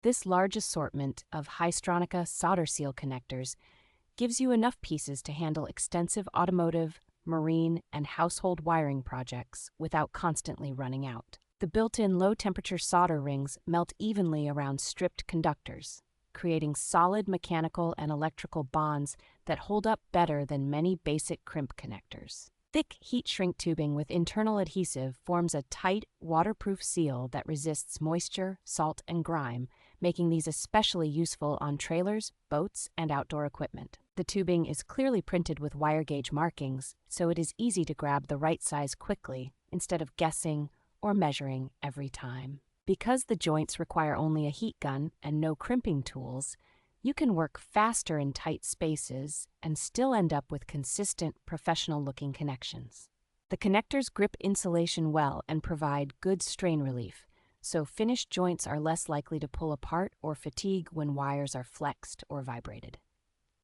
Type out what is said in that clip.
This large assortment of Haisstronica solder seal connectors gives you enough pieces to handle extensive automotive, marine, and household wiring projects without constantly running out. The built-in low-temperature solder rings melt evenly around stripped conductors, creating solid mechanical and electrical bonds that hold up better than many basic crimp connectors. Thick heat shrink tubing with internal adhesive forms a tight, waterproof seal that resists moisture, salt, and grime, making these especially useful on trailers, boats, and outdoor equipment. The tubing is clearly printed with wire gauge markings, so it is easy to grab the right size quickly instead of guessing or measuring every time. Because the joints require only a heat gun and no crimping tools, you can work faster in tight spaces and still end up with consistent, professional-looking connections. The connectors grip insulation well and provide good strain relief, so finished joints are less likely to pull apart or fatigue when wires are flexed or vibrated.